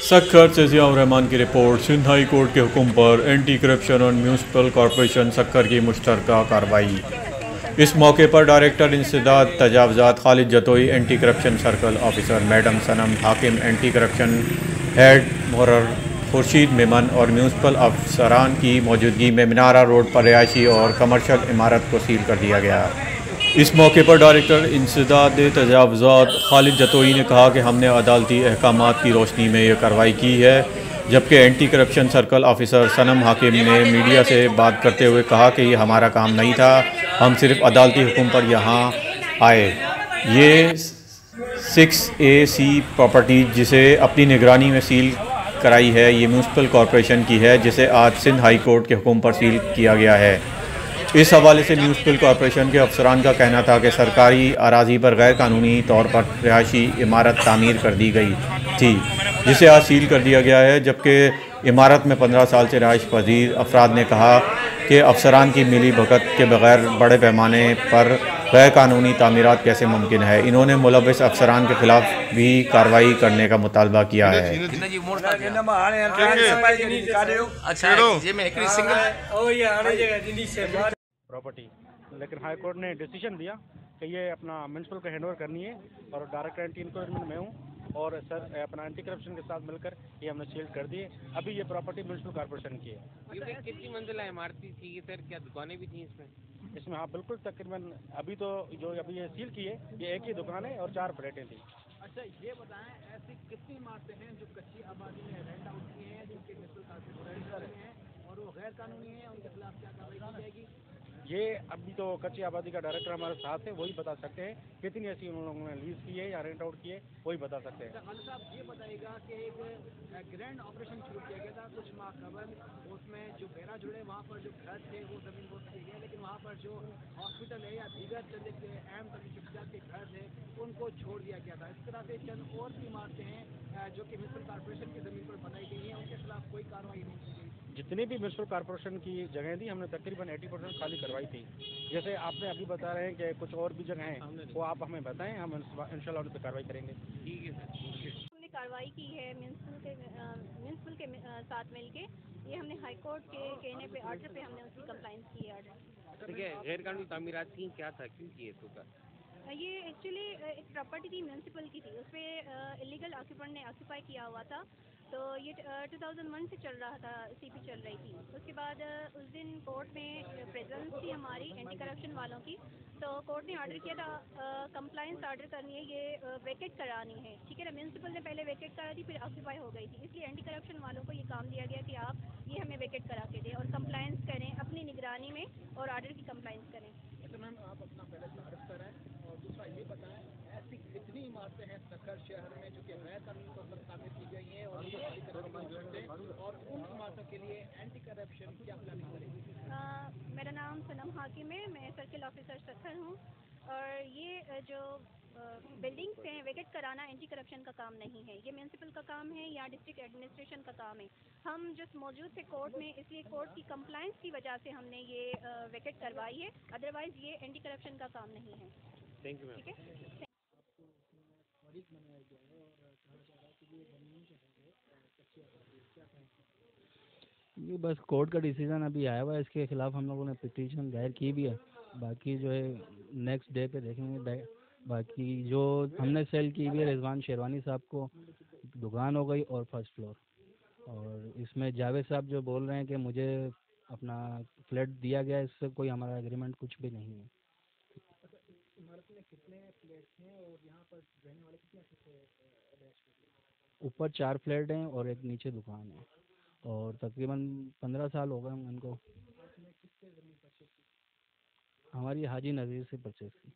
सक्खर से ज़ियाउर रहमान की report. Sindh high court के हुक्म पर एंटी करप्शन और म्यूनसिपल कॉरपोरेशन सक्खर की मुश्तरका कार्रवाई। इस मौके पर डायरेक्टर इंसदाद तजावजात Khalid Jatoi, anti corruption circle officer madam Sanam Hakim, anti corruption head मुहर्रर खुर्शीद मेमन और म्यूनसिपल अफसरान की मौजूदगी में मीनारा रोड पर रिहायशी और कमर्शल इमारत को सील कर दिया गया। इस मौके पर डायरेक्टर इंसदाद तजावजात खालिद जतोई ने कहा कि हमने अदालती अहकामात की रोशनी में ये कार्रवाई की है, जबकि एंटी करप्शन सर्कल ऑफिसर सनम हाकिम ने मीडिया से बात करते हुए कहा कि ये हमारा काम नहीं था, हम सिर्फ अदालती हुक्म पर यहाँ आए। ये 6AC प्रॉपर्टी जिसे अपनी निगरानी में सील कराई है, ये म्यूनसिपल कॉरपोरेशन की है, जिसे आज सिंध हाई कोर्ट के हुक्म पर सील किया गया है। इस हवाले से म्यूनसिपल कॉरपोरेशन के अफसरान का कहना था कि सरकारी अराजी पर गैर कानूनी तौर पर रिहायशी इमारत तामीर कर दी गई थी, जिसे आज सील कर दिया गया है, जबकि इमारत में 15 साल से रिहाइश पजीर अफराद ने कहा कि अफसरान की मिली भगत के बगैर बड़े पैमाने पर गैर कानूनी तामीरात कैसे मुमकिन है। इन्होंने मुलव्वस अफसरान के खिलाफ भी कार्रवाई करने का मुतालबा किया है। प्रॉपर्टी, लेकिन हाई कोर्ट ने डिसीजन दिया कि ये अपना म्यूनसिपल को हैंडओवर करनी है और डायरेक्टर एंटी इंक्वायरमेंट में हूँ और सर अपना एंटी करप्शन के साथ मिलकर ये हमने सील कर दिए। अभी ये प्रॉपर्टी म्यूनसिपल कॉर्पोरेशन की है। ये कितनी मंजिला इमारती थी ये सर, क्या दुकानें भी थी इसमें हाँ बिल्कुल, तकरीबन अभी तो जो अभी ये सील की है ये एक ही दुकान है और 4 फ्लैटें थी। अच्छा ये बताएं, ऐसी कितनी इमारतें हैं जो कच्ची आबादी में रेंट आउट की हैं, जिनके म्यूनसिपल कॉर्पोरेशन हैं और वो गैर कानूनी हैं, उनके खिलाफ क्या कार्रवाई की जाएगी? ये अभी तो कच्ची आबादी का डायरेक्टर हमारे साथ है, वही बता सकते हैं कितनी ऐसी उन लोगों ने लीज की है या रेंट आउट की है, वही बता सकते हैं। खालिद साहब ये बताइएगा कि एक ग्रैंड ऑपरेशन शुरू किया गया था कुछ माह कबल, उसमें जो बेरा जुड़े वहाँ पर जो घर थे वो जमीन पोस्ट किए गए, लेकिन वहाँ पर जो हॉस्पिटल है या दीगर चंद अहम तरीके के घर थे उनको छोड़ दिया गया था। इस तरह से चंद और भी इमारतें हैं जो कि म्यूनसिपल कॉर्पोरेशन की जमीन पर बनाई गई हैं, उनके खिलाफ कोई कार्रवाई नहीं की गई। जितनी भी म्यूनसिपल कॉर्पोरेशन की जगह थी हमने तकरीबन 80% खाली करवाई थी। जैसे आपने अभी बता रहे हैं कि कुछ और भी जगह हैं, वो आप हमें बताएं, हम इंशाल्लाह उन पर कार्रवाई करेंगे। ठीक है सर। हमने कार्रवाई की है म्यूनसिपल के साथ मिलके। ये हमने हाई कोर्ट के कहने पे, ऑर्डर पे हमने उसकी कंप्लाइंस की है। ऑर्डर ठीक है, गैर कानूनी तामीरात थी, क्या था, क्यों किए तो का? ये एक्चुअली एक प्रॉपर्टी थी म्यूनसिपल की थी, उस पर इलीगल ऑक्यूपेंट ने ऑक्यूपाई किया हुआ था। तो ये 2001 से चल रहा था, सीपी चल रही थी। उसके बाद उस दिन कोर्ट में प्रेजेंस थी हमारी एंटी करप्शन वालों की, तो कोर्ट ने ऑर्डर किया था कंप्लाइंस ऑर्डर करनी है, ये वेकेट करानी है। ठीक है ना, म्यूनसिपल ने पहले वेकेट करा दी, फिर ऑक्यूपाई हो गई थी, इसलिए एंटी करप्शन वालों को ये काम दिया गया कि आप ये हमें वेकेट करा के दें और कंप्लाइंस करें अपनी निगरानी में और ऑर्डर की कंप्लाइंस करें। अच्छा मैम, आप अपना पहले तारुफ कराएं और दूसरा ये बताएं, ऐसी कितनी इमारतें हैं सक्खर शहर में जो कि गैर कानूनी तौर पर तामीर की गई हैं और और उन इमारतों के लिए एंटी करप्शन क्या प्लानिंग करेगी? मेरा नाम सनम हाकिम है, मैं सर्किल ऑफिसर सक्खर हूँ। और ये जो बिल्डिंग्स हैं वेकेट कराना एंटी करप्शन का काम नहीं है, ये म्यूनसिपल का काम है या डिस्ट्रिक्ट एडमिनिस्ट्रेशन का काम है। हम जस्ट मौजूद थे कोर्ट में, इसलिए कोर्ट की कंप्लाइंस की वजह से हमने ये वेकेट करवाई है, अदरवाइज ये एंटी करप्शन का काम नहीं है। Thank you ma'am. ठीक है। ये बस कोर्ट का डिसीजन अभी आया हुआ है, इसके खिलाफ हम लोगों ने पिटीशन दायर की भी है। बाकी जो है नेक्स्ट डे पे देखेंगे। बाकी जो हमने सेल की भी है रिजवान शेरवानी साहब को, दुकान हो गई और फर्स्ट फ्लोर। और इसमें जावेद साहब जो बोल रहे हैं कि मुझे अपना फ्लैट दिया गया, इससे कोई हमारा एग्रीमेंट कुछ भी नहीं है। इमारत में कितने फ्लैट्स हैं और यहाँ पर रहने वाले कितने? ऊपर 4 फ्लैट हैं और एक नीचे दुकान है और तकरीबन 15 साल हो गए उनको। हमारी हाजी नज़ीर से परचेज की।